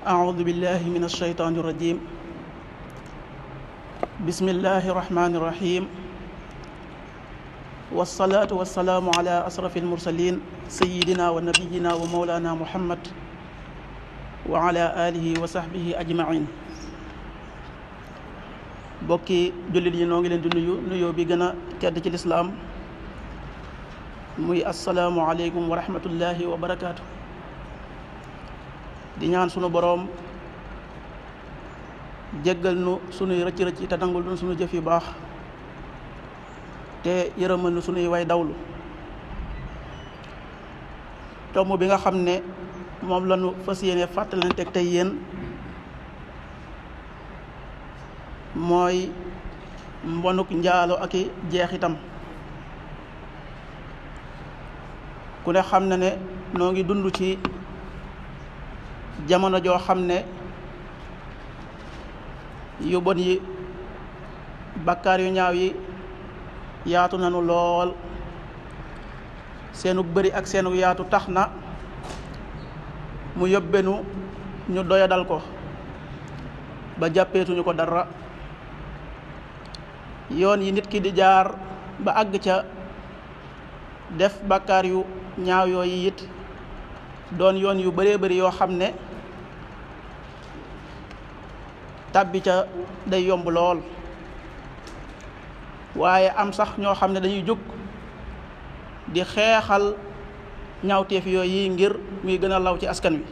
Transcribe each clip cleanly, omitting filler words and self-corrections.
أعوذ بالله من الشيطان الرجيم بسم الله الرحمن الرحيم والصلاة والسلام على أشرف المرسلين سيدنا ونبينا ومولانا محمد وعلى آله وصحبه أجمعين bokki jullit yi noo ngi leen di nuyu nuyoo bi gën a tedd ci lislaam muy assalaamu aleykum wa rahmatullahi wa barakaatu. di ñaan sunu boroom jéggal nu sunuy rëcc-rëcc te nangul nu sunu jëf yu baax te yërëmal nu sunuy way dawlu. tomb bi nga xam ne moom la nu fas yéene fàttalanteeg tey yéen mooy mbonuk njaalo ak i jeexitam. ku ne xam na ne noo ngi dund ci jamono joo xam ne yu bon yi bakkaar yu ñaaw yi yaatu nanu lool. seenug bëri ak seenug yaatu tax na mu yóbbenu ñu doyadal ko ba jàppeetuñu ko dara. yoon yi nit ki di jaar ba àgg ca def bakkaar yu ñaaw yooyu it doon yoon yu bëree bëri yoo xam ne tàbbi ca day yomb lool. waaye am sax ñoo xam ne dañuy jóg di xeexal ñaawteef yooyu ngir muy gën a law ci askan wi.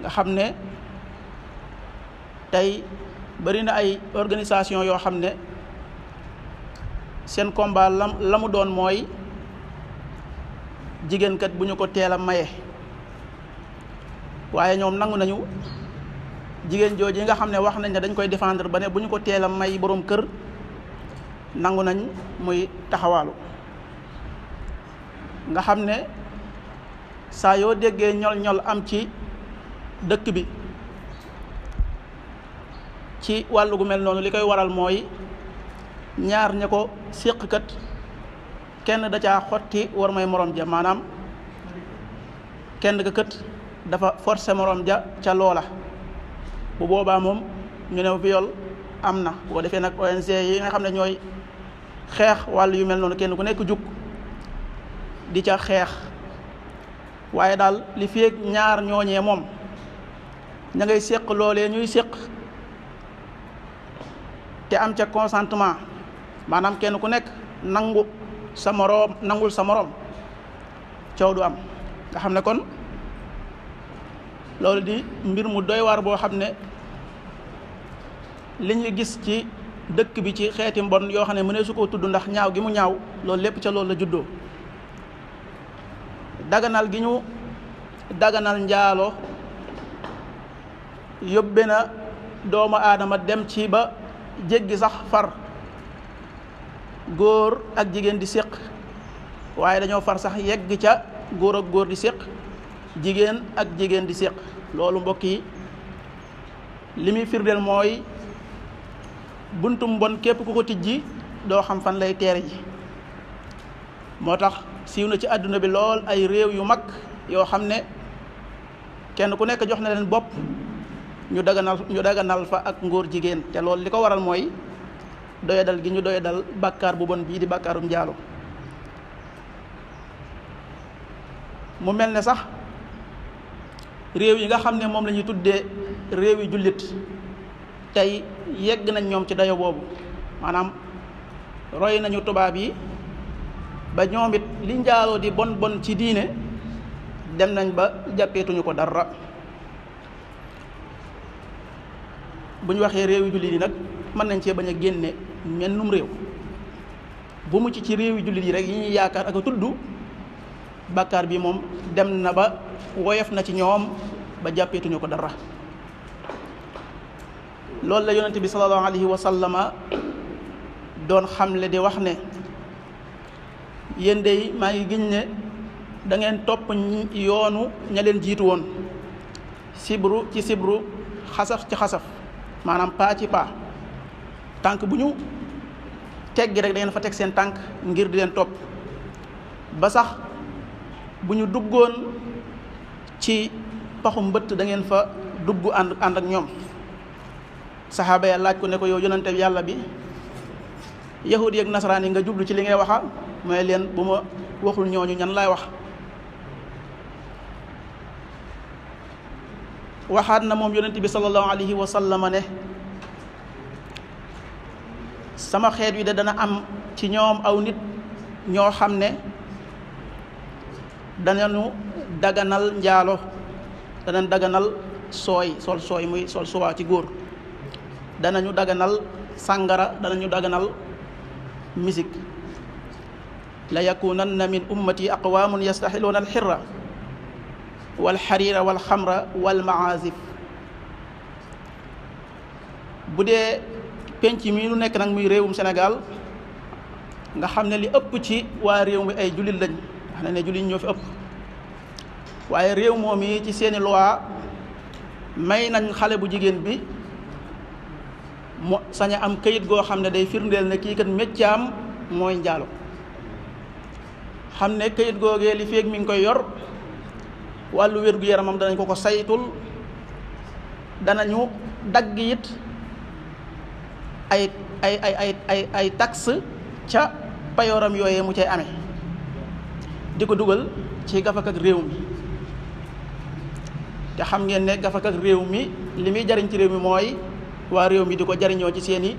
nga xam ne tey bari na ay organisation yoo xam ne seen combat la mu doon mooy jigéen kat bu ñu ko teel a maye. waaye ñoom nangu nañu jigéen jooju nga xam ne wax nañ ne dañ koy défendre ba ne bu ñu ko teel a may boroom kër nangu nañ muy taxawaalu. nga xam ne saa yoo déggee ñol-ñol am ci dëkk bi ci wàllu gu mel noonu li koy waral mooy ñaar ña ko séq kat kenn da caa xotti war may morom ja. maanaam kenn ka kët dafa forcé morom ja ca loola. bu boobaa moom ñu ne viol am na. boo defee nag ONG yi nga xam ne ñooy xeex wàllu yu mel noonu kenn ku nekk jug di ca xeex. waaye daal li fi ñaar ñooñee moom ña ngay séq loolee ñuy séq te am ca consentement, maanaam kenn ku nekk nangul sa moroom coow du am. nga xam ne kon loolu di mbir mu doy waar boo xam ne li ñu gis ci dëkk bi ci xeeti mbon yoo xam ne mënee su koo tudd ndax ñaaw gi mu ñaaw loolu lépp ca loolu la juddoo. daganal gi ñu daganal njaalo yóbbe na doomu aadama dem ci ba jéggi sax far góor ak jigéen di séq. waaye dañoo far sax yegg ca góor ak góor di séq, jigéen ak jigéen di séq. loolu mbokk yi li muy firndeel mooy buntum mbon képp ku ko tijji doo xam fan lay teere ji. moo tax siiw na ci àdduna bi lool ay réew yu mag yoo xam ne kenn ku nekk jox na leen bopp ñu daganal fa ak ngóor jigéen. te loolu li ko waral mooy doyadal gi ñu doyadal bàkkaar bu bon bii di bàkkaarum njaalo. mu mel ne sax réew yi nga xam ne moom la ñuy tuddee réew yi jullit tey yegg nañ ñoom ci dayo boobu. maanaam roy nañu tubaab yi ba ñoom it li njaaloo di bon bon ci diine dem nañ ba jàppeetuñu ko dara. bu ñu waxee réew yi jullit yi nag mën nañ cee bañ a génne mennum réew bu mu ci réew yi jullit yi rek yi ñuy yaakaar ak a tudd bàkkaar bi moom dem na ba woyof na ci ñoom ba jàppeetuñu ko dara. loolu la yonente bi sallallahu alayhi wa sallama doon xamle di wax ne yéen dey maa ngi giñ ne da ngeen topp yoonu ña leen jiitu woon sibru ci sibru, xasaf ci xasaf, maanaam paa ci paa. tànk bu ñu teggi rek da ngeen fa teg seen tànk ngir di leen topp ba sax bu ñu duggoon ci paxu mbëtt da ngeen fa dugg ànd ak ñoom. saxaaba ya laaj ko ne ko yow yonente yàlla bi yahudi ak nasaraan yi nga jublu ci li ngay waxa mooy leen bu ma waxul ñooñu ñan laay wax. waxaat na moom yonente bi sallallahu alayhi wa sallam ne sama xeet wi de dana am ci ñoom aw nit ñoo xam ne danañu daganal njaalo, danañ daganal sooy muy sol suwaa ci góor, danañu daganal sàngara, danañu daganal misik. la yakunanna min ummati aqwamun yastaxiluuna alxirra walxarira walxamra walmaazif. bu dee penc mi nu nekk nag muy réewum Sénégal nga xam ne li ëpp ci waa réew mi ay jullit lañ, wax na ne jullit ñoo fi ëpp, waaye réew moom yi ci seeni loi may nañ xale bu jigéen bi mu sañ a am kayit goo xam ne day firndeel ne kii kat méccaam mooy njaalo. xam ne kayit googee li feeg mi ngi koy yor wàllu wér-gu-yaramam danañ ko saytul, danañu dagg it ay taxe ca payooram yooyee mu cay amee di ko dugal ci gafak ak réew mi. te xam ngeen ne gafak ak réew mi li muy jariñ ci réew mi mooy waa réew mi di ko jariñoo ci seeni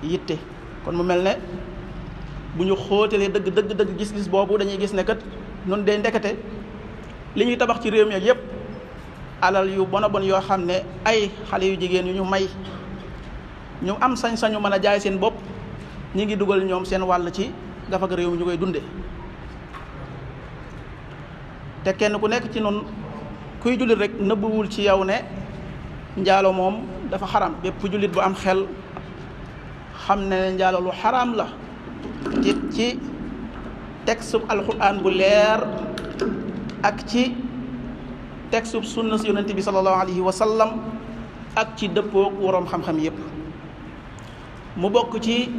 yitte. kon mu mel ne bu ñu xóotalee dëgg gis-gis boobu dañuy gis ne kat nun day ndekete li ñuy tabax ci réew mi ak yépp alal yu bon yoo xam ne ay xale yu jigéen yu ñu may ñu am sañ-sañu mën a jaay seen bopp ñi ngi dugal ñoom seen wàll ci gafak réew mi ñu koy dunde. te kenn ku nekk ci noonu kuy jullit rek nëbbuwul ci yow ne njaalo moom dafa xaram. bépp jullit bu am xel xam ne njaalo lu xaram la ci texte alquran bu leer ak ci texte sunna si yonente bi sallallahu alayhi wa sallam ak ci dëppoog woroom xam-xam yépp. mu bokk ci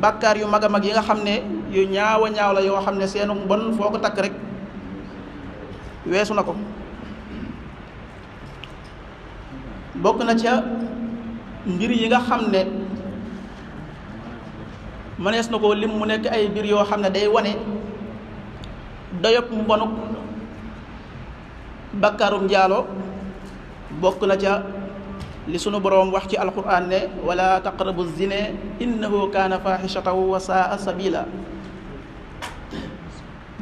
bàkkaar yu mag a mag yi nga xam ne yu ñaaw la yoo xam ne seenu bon foo ko takk rek weesu na ko. bokk na ca mbir yi nga xam ne mënees na ko lim mu nekk ay mbir yoo xam ne day wane dayob mbonuk bakkaarum njaalo. bokk na ca li sunu boroom wax ci alquran ne wala taqrabu zina innahu kaana fahishatan wa saa sabila.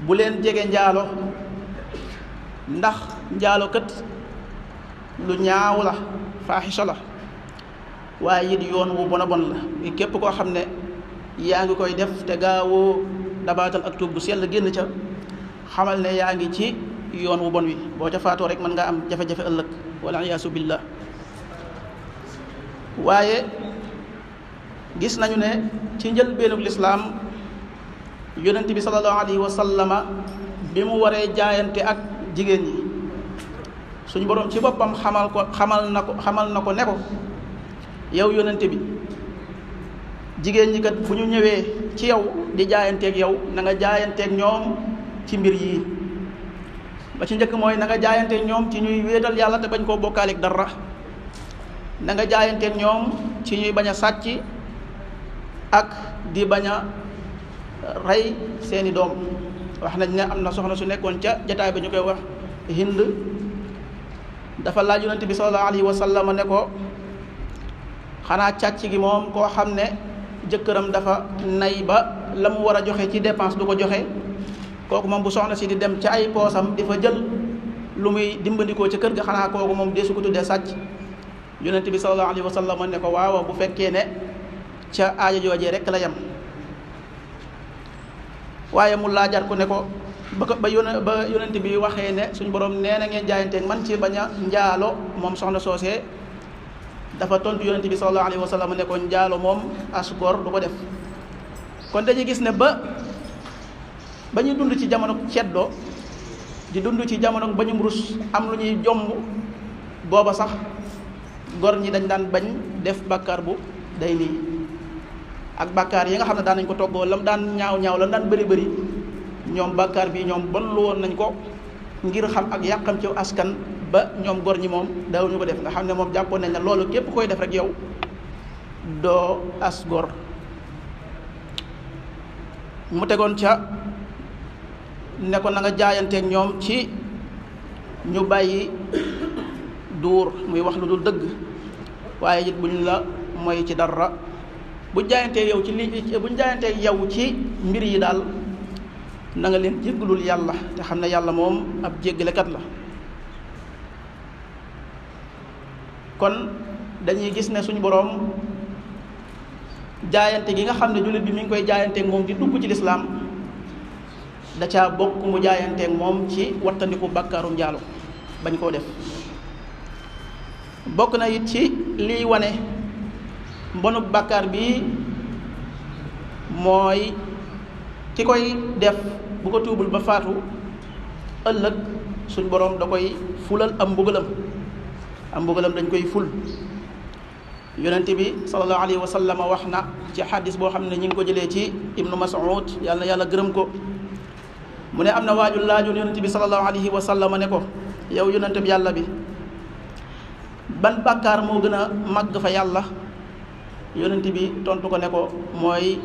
bu leen jege njaalo ndax njaalo kat lu ñaaw la, fahisha la, waaye it yoon wu bon la. képp koo xam ne yaa ngi koy def te gaawoo dabaatal ak tuub bu sell génn ca, xamal ne yaa ngi ci yoon wu bon wi. boo ca faatoo rek mën nga am jafe-jafe ëllëg wala iyaasu billah. waaye gis nañu ne ci njëlbéenug lislaam yonent bi sallallahu alayhi wa sallama bi mu waree jaayante ak jigéen ñi, suñu boroom ci boppam xamal na ko ne ko yow yonent bi jigéen ñi kat fu ñu ñëwee ci yow di jaayanteeg yow na nga jaayanteeg ñoom ci mbir yii. ba ci njëkk mooy na nga jaayanteeg ñoom ci ñuy wéetal yàlla te bañ koo bokkaaleeg dara. na nga jaayanteeg ñoom ci ñuy bañ a sàcc ak di bañ a rey seeni doom. wax nañ ne am na soxna su nekkoon ca jataay ba ñu koy wax Hind, dafa laaj yonent bi sallallahu alayhi wa sallam ne ko xanaa càcc gi moom koo xam ne jëkkëram dafa nay ba la mu war a joxe ci dépense du ko joxe, kooku moom bu soxna si di dem ca ay poosam di fa jël lu muy dimbandikoo ca kër ga, xanaa kooku moom deesu ko tuddee sàcc. yonent bi sallallahu alayhi wa sallam ne ko waaw bu fekkee ne ca aaja joojee rek la yem. waaye mu laajaat ko ne ko ba yonent bi waxee ne suñu borom nee na ngeen jaayanteeg man ci bañ a njaalo, moom soxna soosee dafa tontu yonent bi sallallahu alayhi wa sallam ne ko njaalo moom as góor du ko def. kon dañuy gis ne ba ñu dund ci jamono ceddo di dund ci jamono bañum rus am lu ñuy jomb, booba sax gor ñi dañ daan bañ def bàkkaar bu day nii ak bàkkaar yi nga xam ne daan nañ ko toggoo lam daan ñaaw lam daan bëri ñoom bàkkaar bi ñoom bon lu woon nañ ko ngir xam ak yàqam ci askan ba ñoom góor ñi moom daawuñu ko def nga xam ne moom jàppoon nañ ne loolu képp koy def rek yow doo as góor. mu tegoon ca ne ko na nga jaayanteeg ñoom ci ñu bàyyi duur muy wax lu dul dëgg waaye it buñ la mooy ci dara buñ jaayanteeg yow ci buñ jaayanteeg yow ci mbir yi daal na nga leen jéggalul yàlla te xam ne yàlla moom ab jéggalekat la. kon dañuy gis ne suñu boroom jaayante gi nga xam ne jullit bi mi ngi koy jaayanteeg moom di dugg ci lislaam da caa bokk mu jaayanteeg moom ci wattandiku bàkkaaru njaalo bañ koo def. bokk na it ci liy wane mbonuk bàkkaar bi mooy ki koy def bu ko tuubul ba faatu ëllëg suñ boroom da koy fulal am mbugalam dañ koy ful. yonent bi sallallahu alayhi wa sallam wax na ci xadis boo xam ne ñu ngi ko jëlee ci ibnu Mas'ud yàlla na yàlla gërëm ko mu ne am na waaju laajoon yonent bi sallallahu alayhi wa sallam ne ko yow yonent bi yàlla bi ban bàkkaar moo gën a màgg fa yàlla. yonent bi tontu ko ne ko mooy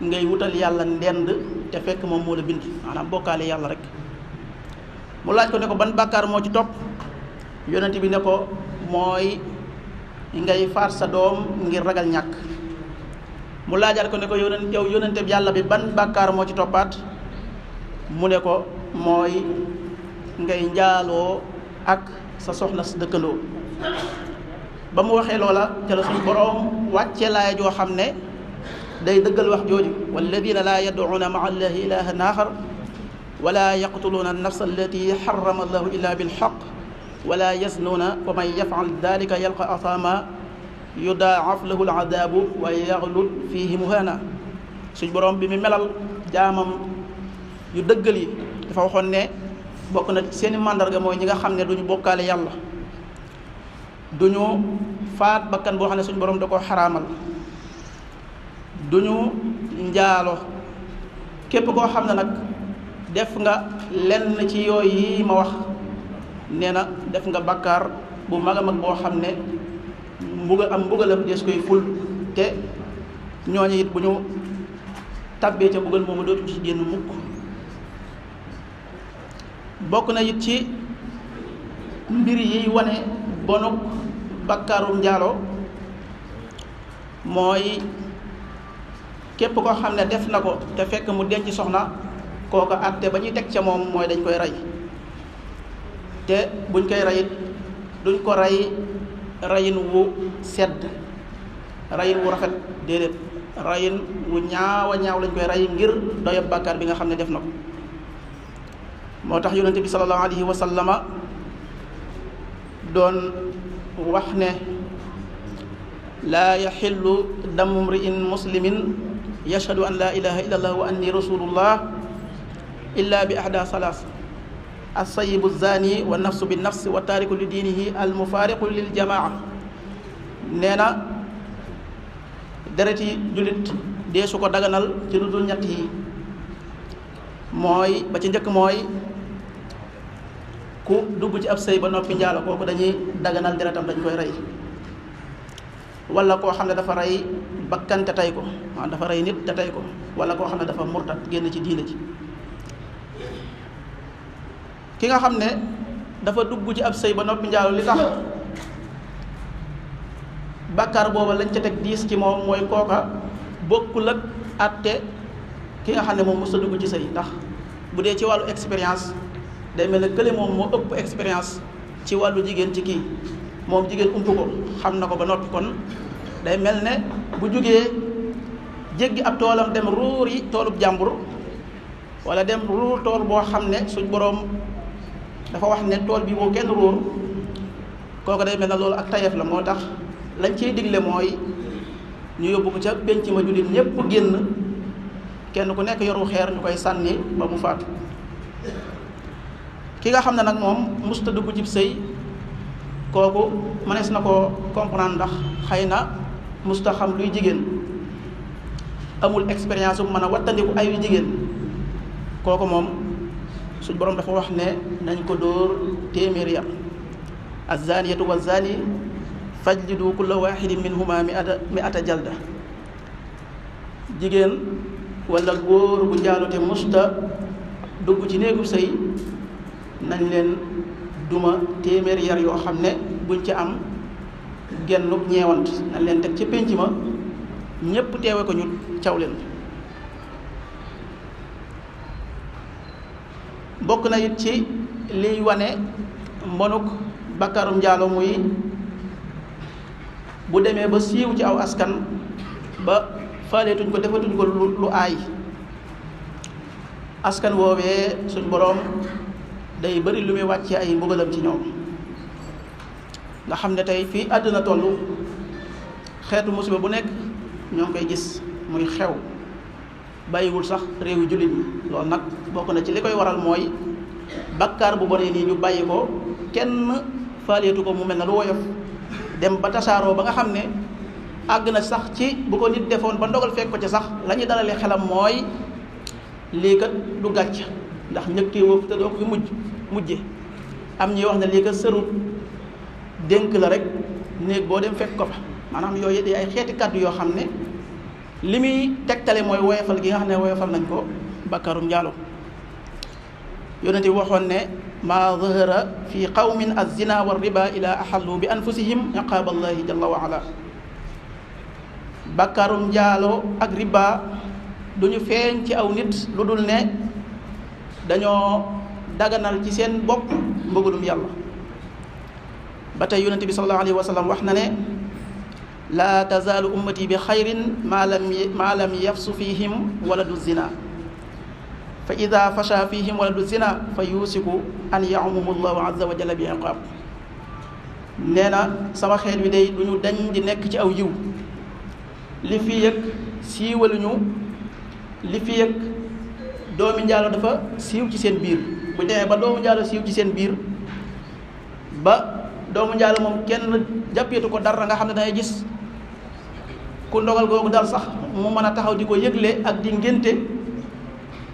ngay wutal yàlla ndend te fekk moom moo la bind maanaam bokkaale yàlla rek. mu laaj ko ne ko ban bàkkaar moo ci topp yonent bi ne ko mooy ngay faat sa doom ngir ragal ñàkk. mu laajaat ko ne ko yow yonente bi yàlla bi ban bàkkaar moo ci toppaat mu ne ko mooy ngay njaaloo ak sa soxna sa dëkkandoo. ba mu waxee loola te la suñu boroom wàcce laaya joo xam ne day dëggal wax jooju walladina laa yad'uuna ma'a allahi ilahan axar wala yaqtuluuna an-nafsa allati harrama allahu illa bilhaq wala yaznuuna wa man yafal dalika yalqa athama yudaaf lahu aladabu wa yaxlud fihi muhana. suñ borom bi mu melal jaamam yu dëggal yi dafa waxoon ne bokk na seeni màndarga mooy ñi nga xam ne duñu bokkaale yàlla, duñu faat bakkan boo xam ne suñ borom da ko xaraamal, duñu njaalo. képp koo xam ne nag def nga lenn ci yooyu yi ma wax nee na def nga bakkaar bu mag a mag boo xam ne mbugalam des koy ful, te ñooñu it bu ñu tàbbee ca mbugal moomu dootu ci génn mukk. bokk na it ci mbir yi wane bonuk bakkaarum njaalo mooy képp koo xam ne def na ko te fekk mu denc soxna kooku àtte ba ñuy teg ca moom mooy dañ koy rey, te buñ koy rey duñ ko rey reyin wu sedd, reyin wu rafet, déedéet reyin wu ñaaw a ñaaw lañ koy rey ngir doyob bàkkaar bi nga xam ne def na ko. moo tax yonente bi sallallahu alayhi wa sallama doon wax ne laa yaxillu damu mri'in muslimin yashhadu an laa ilaha illa allah wa anni rasulullah illa bi ahda salaas as-sayyibu zani wa nafsu bi nafs wa taariku li diinihi al mufaariqu lil jamaa. nee na dereti jullit dee su ko daganal ci lu dul ñett yi, mooy ba ci njëkk mooy ku dugg ci ab sëy ba noppi njaalo, kooku dañuy daganal deretam, dañ koy rey. wala koo xam ne dafa rey bakkan te tey ko, maanaam dafa rey nit te tey ko, wala koo xam ne dafa murtat génn ci diine ji. ki nga xam ne dafa dugg ci ab sëy ba noppi njaalo, li tax bàkkaar booba lañ ca teg diis ci moom mooy kooka bokkul ak àtte ki nga xam ne moom mos a dugg ci sëy. ndax bu dee ci wàllu expérience day mel ne kële moom moo ëpp expérience ci wàllu jigéen ci kii, moom jigéen ump ko xam na ko ba noppi, kon day mel ne bu jugee jéggi ab toolam dem ruur yi toolub jàmbur, wala dem ruur tool boo xam ne suñ boroom dafa wax ne tool bi boo kenn ruur, kooku day mel ne loolu ak tayef la. moo tax lañ ciy digle mooy ñu yóbbu ko ca penc ma jullit ñépp génn, kenn ku nekk yoru xeer ñu koy sànni ba mu faatu. ki nga xam ne nag moom musta dugg ci sëy, kooku mënees na koo comprendre ndax xëy na musta xam luy jigéen, amul expérience bu mën a wattandiku ayu jigéen. kooku moom suñ borom dafa wax ne nañ ko dóor téeméeri yar, azzaaniyatu wazzaani fajlidu kulla waaxidin minhuma mi'ata jalda. jigéen wala góor bu njaaloote musta dugg ci néegu sëy nañ leen duma téeméeri yar yoo xam ne buñ ci am gennuk ñeewant, nañ leen teg ci pénc ma ñépp teewe ko ñu caw leen. bokk na it ci liy wane mbonuk bakkaarum njaalo muy bu demee ba siiw ci aw askan ba faaleetuñ ko defatuñ ko lu aay, askan woowee suñ boroom day bari lu muy wàcce ay mbugalam ci ñoom. nga xam ne tey fii àddina toll xeetu musiba bu nekk ñoo ngi koy gis muy xew bàyyiwul sax réew yu jullit ñi. loolu nag bokk na ci li koy waral mooy bakkaar bu bonee nii ñu bàyyi ko kenn faaleetu ko mu mel na lu woyof dem ba tasaaroo ba nga xam ne àgg na sax ci bu ko nit defoon ba ndogal fekk ko ci sax la ñuy dalalee xelam mooy lii kat du gàcc ndax ñëkkee woofu te doo ko fi mujje am ñuy wax ne lii kat sëru dénk la rek néeg boo dem fekk ko fa. maanaam yooyu di ay xeeti kàddu yoo xam ne li muy tegtale mooy woyofal gi nga xam ne woyofal nañ ko bakkaarum njaalo. yonent bi waxoon ne maa zahara fi qawmin az-zina wa riba ila axallu bi anfusihim iqaaba allahi jalla wa ala. bakkaarum njaalo ak riba duñu feeñ ci aw nit lu dul ne dañoo daganal ci seen bopp mbëggalum yàlla. ba tey yonent bi sallallahu alayhi wa sallam wax na ne laa tazaalu ummati bi xayrin maa lam yafsu fihim waladu zina fa ida fasha fihim waladu zina fa yuusiku an yaumuhu llahu azza wa jalla bi iqaab. nee na sama xeet wi day duñu dañ di nekk ci aw yiw li fi yëg siiwaluñu li fi yëg doomi njaalo dafa siiw ci seen biir. bu demee ba doomu njaalo siiw ci seen biir ba doomu njaalo moom kenn jàppeetu ko dara nga xam ne dangay gis ku ndogal googu dal sax mu mën a taxaw di ko yëgle ak di ngénte,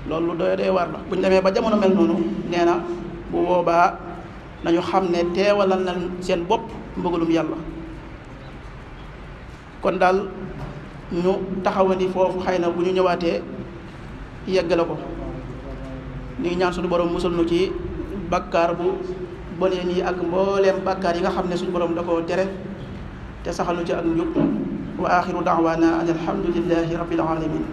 loolu doy waar la. buñ demee ba jamono mel noonu nee na bu boobaa nañu xam ne teewalal na seen bopp mbëggalum yàlla. kon daal ñu taxawandi foofu, xëy na bu ñu ñëwaatee yeggale ko. ñu ngi ñaan suñu borom musul nu ci bakkaar bu bonee nii ak mbooleem bakkaar yi nga xam ne suñu borom da koo tere te saxal nu ci ak njub. wa axiru daawaana an alhamdulillahi rabbil alamin.